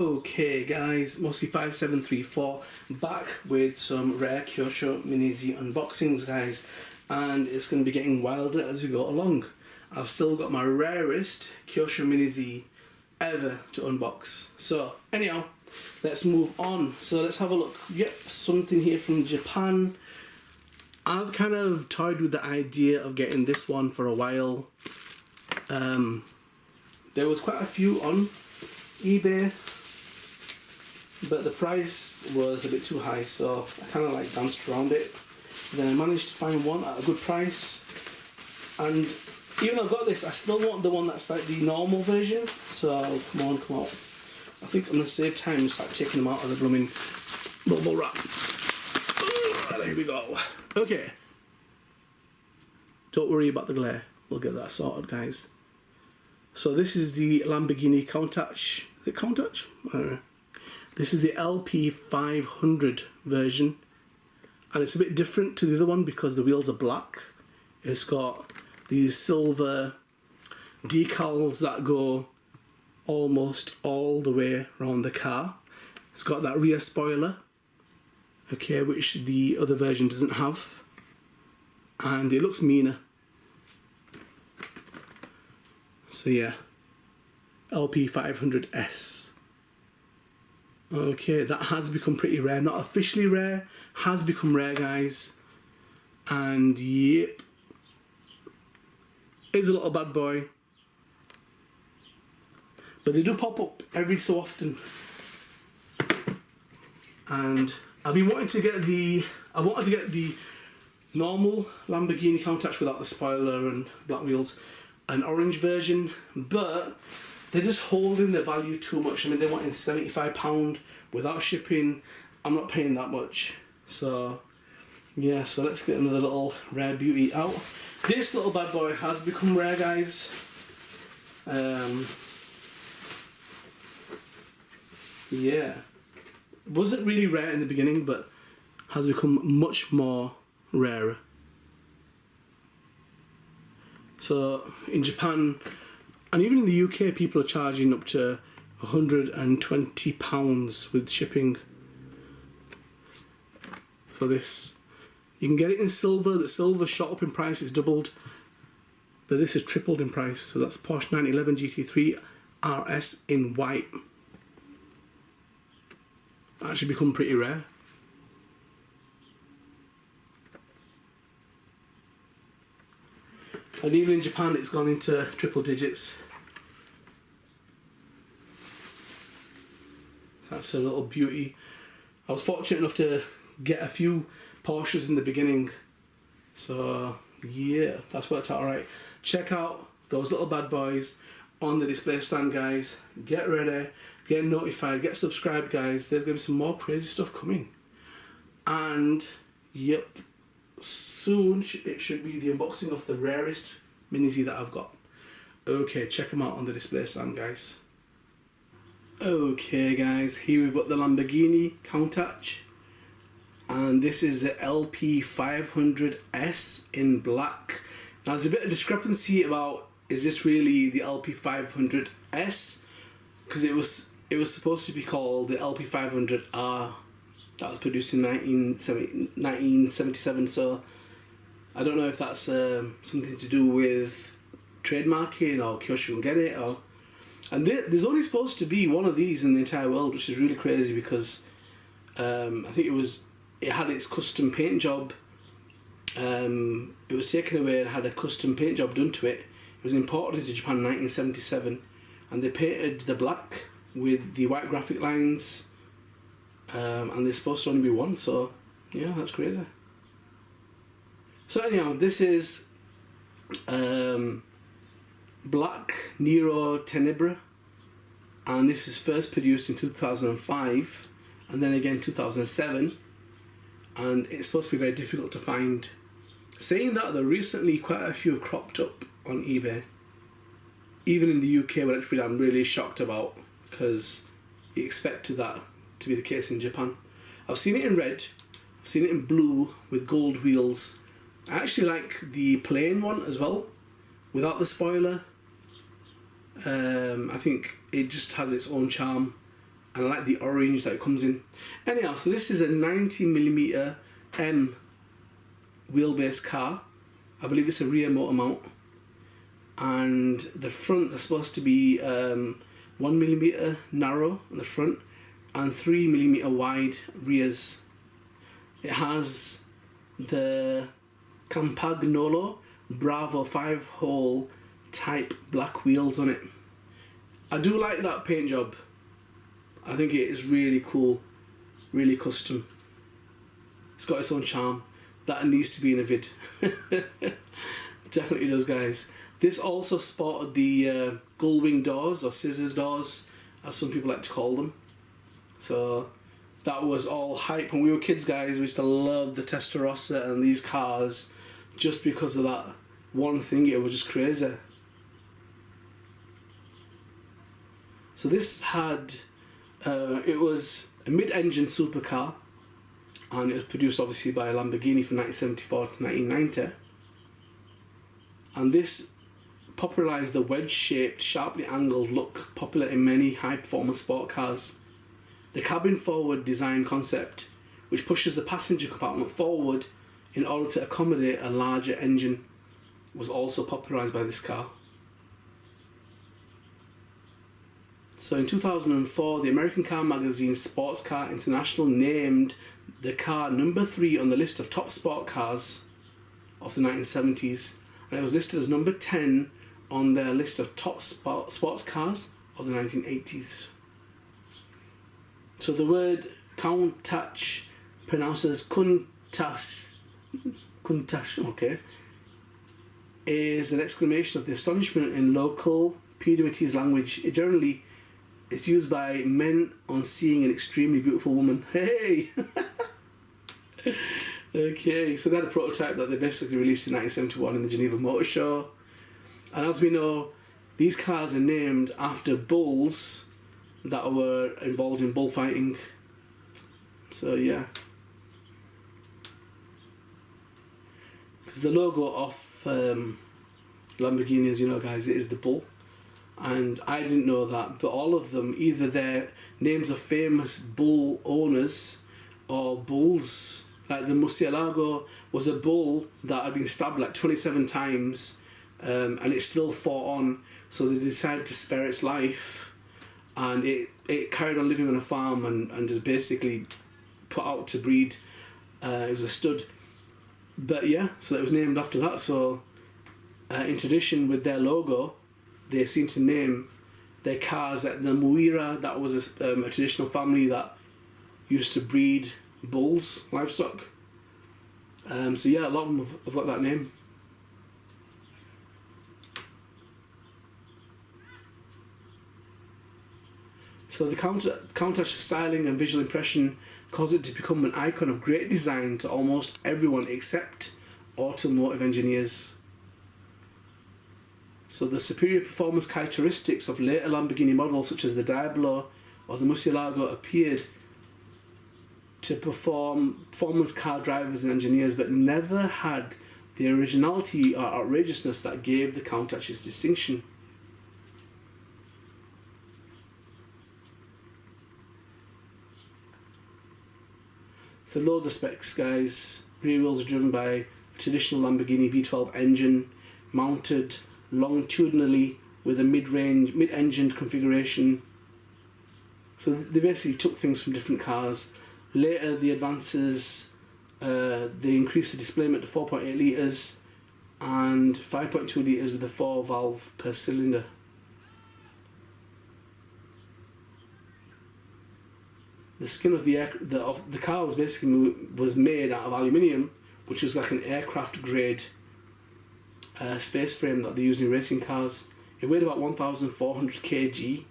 Okay guys, Mossy5734 back with some rare Kyosho Mini Z unboxings guys, and it's going to be getting wilder as we go along. I've still got my rarest Kyosho Mini Z ever to unbox. So anyhow, let's move on. So let's have a look. Yep, something here from Japan. I've kind of toyed with the idea of getting this one for a while. There was quite a few on eBay, but the price was a bit too high, so I kind of like danced around it. Then I managed to find one at a good price, and even though I've got this, I still want the one that's like the normal version. So come on. I think I'm going to save time and start taking them out of the blooming bubble wrap. There we go. Okay, don't worry about the glare, we'll get that sorted guys. So this is the Lamborghini Countach, is it Countach? I don't know. This is the LP 500 version, and it's a bit different to the other one because the wheels are black. It's got these silver decals that go almost all the way around the car. It's got that rear spoiler, okay, which the other version doesn't have, and it looks meaner. So yeah, LP 500S. Okay, that has become pretty rare. Not officially rare, has become rare guys. And yep, is a little bad boy. But they do pop up every so often. And I've been wanting to get the, I wanted to get the normal Lamborghini Countach without the spoiler and black wheels, an orange version, but they're just holding their value too much. I mean, they're wanting £75 without shipping. I'm not paying that much. So yeah, so let's get another little rare beauty out. This little bad boy has become rare guys. Yeah, it wasn't really rare in the beginning, but has become much more rarer. So in Japan and even in the UK, people are charging up to £120 with shipping for this. You can get it in silver. The silver shot up in price, it's doubled, but this is tripled in price. So that's a Porsche 911 GT3 RS in white. Actually become pretty rare. And even in Japan, it's gone into triple digits. That's a little beauty. I was fortunate enough to get a few Porsches in the beginning, so yeah, that's worked out alright. Check out those little bad boys on the display stand guys. Get ready, get notified, get subscribed guys. There's going to be some more crazy stuff coming. And yep, soon it should be the unboxing of the rarest Mini Z that I've got. Okay, check them out on the display stand guys. Okay guys, here we've got the Lamborghini Countach, and this is the LP 500S in black. Now there's a bit of discrepancy about, is this really the LP 500S? Because it was supposed to be called the LP 500R. That was produced in 1977, so I don't know if that's something to do with trademarking or Kyosho will get it, or. And there's only supposed to be one of these in the entire world, which is really crazy because I think it had its custom paint job. It was taken away and had a custom paint job done to it. It was imported into Japan in 1977, and they painted the black with the white graphic lines. And there's supposed to only be one, so yeah, that's crazy. So anyhow, this is Black Nero Tenebra, and this is first produced in 2005 and then again 2007, and it's supposed to be very difficult to find. Saying that though, recently quite a few have cropped up on eBay, even in the UK, which I'm really shocked about because you expected that to be the case in Japan. I've seen it in red, I've seen it in blue with gold wheels. I actually like the plain one as well, without the spoiler. I think it just has its own charm, and I like the orange that it comes in. Anyhow, so this is a 90mm M wheelbase car. I believe it's a rear motor mount, and the front is supposed to be 1mm narrow on the front and 3mm wide rears. It has the Campagnolo Bravo 5-hole type black wheels on it. I do like that paint job. I think it is really cool, really custom. It's got its own charm. That needs to be in a vid. Definitely does, guys. This also sported the gull wing doors, or scissors doors, as some people like to call them. So that was all hype when we were kids, guys. We used to love the Testarossa and these cars just because of that one thing. It was just crazy. So this had, it was a mid-engine supercar, and it was produced obviously by Lamborghini from 1974 to 1990. And this popularised the wedge-shaped, sharply angled look popular in many high-performance sport cars. The cabin-forward design concept, which pushes the passenger compartment forward in order to accommodate a larger engine, was also popularised by this car. So in 2004, the American car magazine Sports Car International named the car number 3 on the list of top sport cars of the 1970s, and it was listed as number 10 on their list of top sports cars of the 1980s. So the word Countach, pronounced as Countach, okay, is an exclamation of the astonishment in local Piedmontese language. It generally is used by men on seeing an extremely beautiful woman. Hey! Okay, so they had a prototype that they basically released in 1971 in the Geneva Motor Show. And as we know, these cars are named after bulls that were involved in bullfighting. So yeah. Because the logo of Lamborghini, as you know, guys, it is the bull. And I didn't know that, but all of them, either their names of famous bull owners or bulls. Like the Murcielago was a bull that had been stabbed like 27 times, and it still fought on, so they decided to spare its life, and it carried on living on a farm and just basically put out to breed. It was a stud. But yeah, so it was named after that. So in tradition with their logo, they seem to name their cars like the Muira. That was a traditional family that used to breed bulls, livestock. So yeah, a lot of them have got that name. So the Countach styling and visual impression caused it to become an icon of great design to almost everyone except automotive engineers. So the superior performance characteristics of later Lamborghini models such as the Diablo or the Murcielago appeared to performance car drivers and engineers, but never had the originality or outrageousness that gave the Countach its distinction. So load the specs, guys. Rear wheels are driven by a traditional Lamborghini V12 engine, mounted longitudinally with a mid-engined configuration. So they basically took things from different cars. Later, the advances, they increased the displacement to 4.8 litres and 5.2 litres with a 4-valve per cylinder. The skin of the car was basically made out of aluminium, which was like an aircraft grade space frame that they used in racing cars. It weighed about 1,400 kg,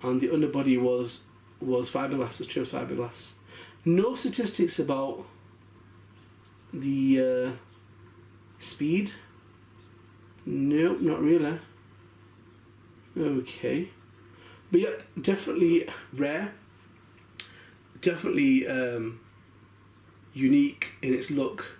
and the underbody was fiberglass, chose fiberglass. No statistics about the speed. Nope, not really. Okay, but yeah, definitely rare. Definitely unique in its look,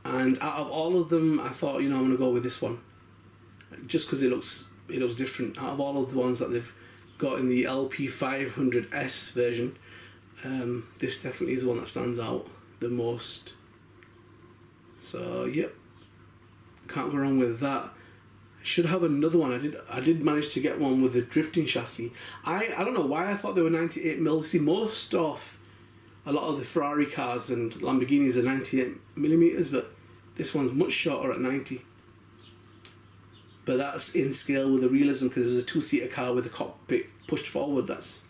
and out of all of them, I thought, I'm gonna go with this one, just because it looks different. Out of all of the ones that they've got in the LP 500S version. This definitely is the one that stands out the most. So yep, can't go wrong with that. Should have another one. I did manage to get one with a drifting chassis. I don't know why I thought they were 98mm. See, a lot of the Ferrari cars and Lamborghinis are 98mm, but this one's much shorter at 90. But that's in scale with the realism, because it was a two-seater car with the cockpit pushed forward. That's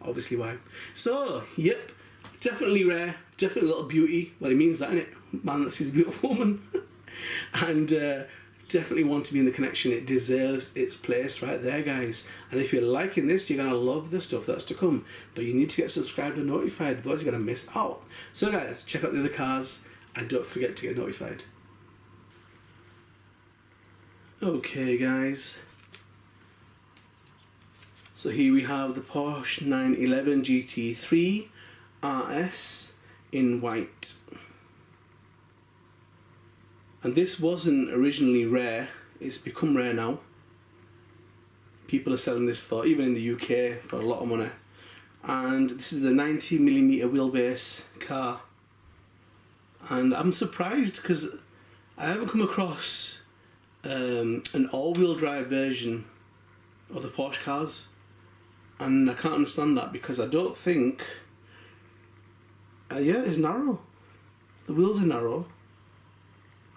obviously why. So, yep, definitely rare, definitely a little beauty. Well, it means that, innit? Man that sees a beautiful woman. And definitely want to be in the collection. It deserves its place right there, guys. And if you're liking this, you're going to love the stuff that's to come. But you need to get subscribed and notified, otherwise you're going to miss out. So, guys, check out the other cars and don't forget to get notified. Okay, guys, so here we have the Porsche 911 GT3 RS in white, and this wasn't originally rare. It's become rare now. People are selling this for, even in the UK, for a lot of money. And this is a 90mm wheelbase car, and I'm surprised because I haven't come across an all-wheel drive version of the Porsche cars, and I can't understand that, because I don't think yeah, it's narrow. The wheels are narrow,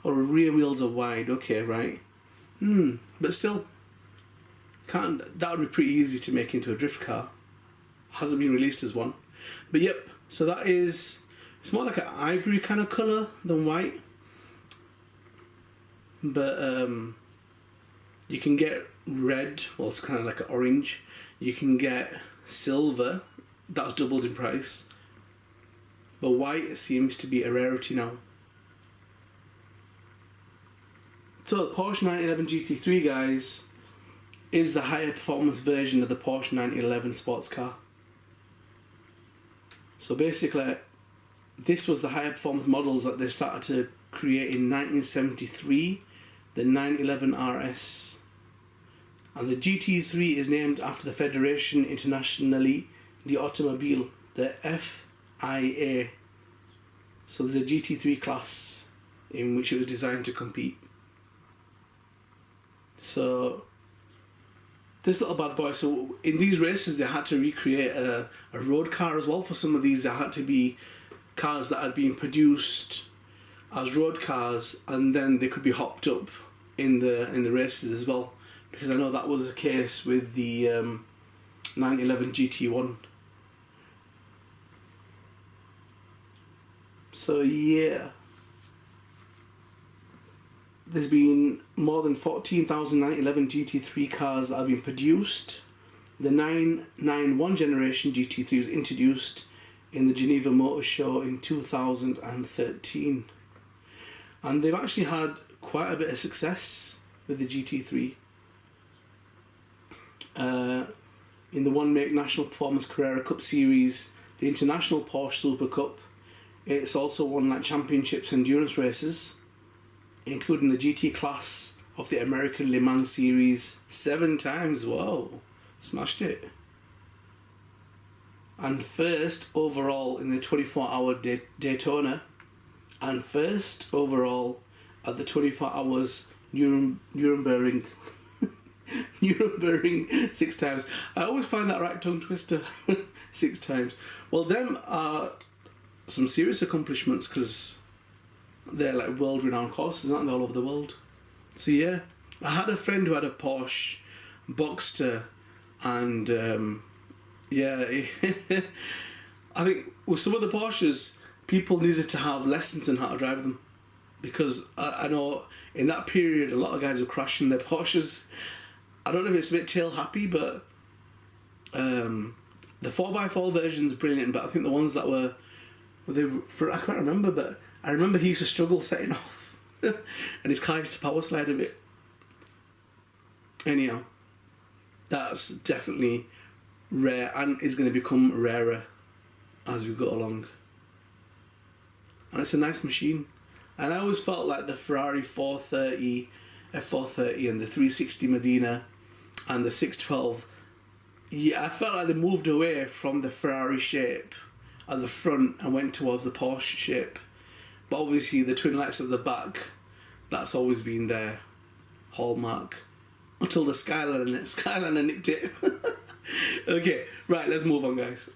or rear wheels are wide. Okay, right. But still, that would be pretty easy to make into a drift car. Hasn't been released as one, but yep. So that is, it's more like an ivory kind of colour than white. But you can get red, well, it's kind of like an orange. You can get silver, that's doubled in price. But white seems to be a rarity now. So the Porsche 911 GT3, guys, is the higher performance version of the Porsche 911 sports car. So basically, this was the higher performance models that they started to create in 1973. The 911 RS, and the GT3 is named after the Fédération Internationale d'Automobile, the FIA. So there's a GT3 class in which it was designed to compete. So this little bad boy, so in these races they had to recreate a road car as well. For some of these, there had to be cars that had been produced as road cars, and then they could be hopped up in the races as well, because I know that was the case with the 911 GT1. So yeah, there's been more than 14,000 911 GT3 cars that have been produced. The 991 generation GT3 was introduced in the Geneva Motor Show in 2013, and they've actually had quite a bit of success with the GT3. In the One Make National Performance Carrera Cup Series, the International Porsche Super Cup, it's also won like championships endurance races, including the GT class of the American Le Mans Series 7 times. Whoa, smashed it. And first overall in the 24-hour Daytona, and first overall at the 24 hours Nuremberg 6 times. I always find that right tongue twister. 6 times. Well, them are some serious accomplishments, because they're like world renowned courses, aren't they, all over the world? So yeah, I had a friend who had a Porsche Boxster, and yeah, I think with some of the Porsches, people needed to have lessons on how to drive them, because I know in that period a lot of guys were crashing their Porsches. I don't know if it's a bit tail happy, but the 4x4 version's brilliant, but I think the ones that were I can't remember, but I remember he used to struggle setting off and his car used to power slide a bit. Anyhow, that's definitely rare and is going to become rarer as we go along. And it's a nice machine. And I always felt like the Ferrari 430, F430 and the 360 Medina and the 612, Yeah, I felt like they moved away from the Ferrari shape at the front and went towards the Porsche shape. But obviously the twin lights at the back, that's always been their hallmark. Until the Skyliner nicked it. Okay, right, let's move on, guys.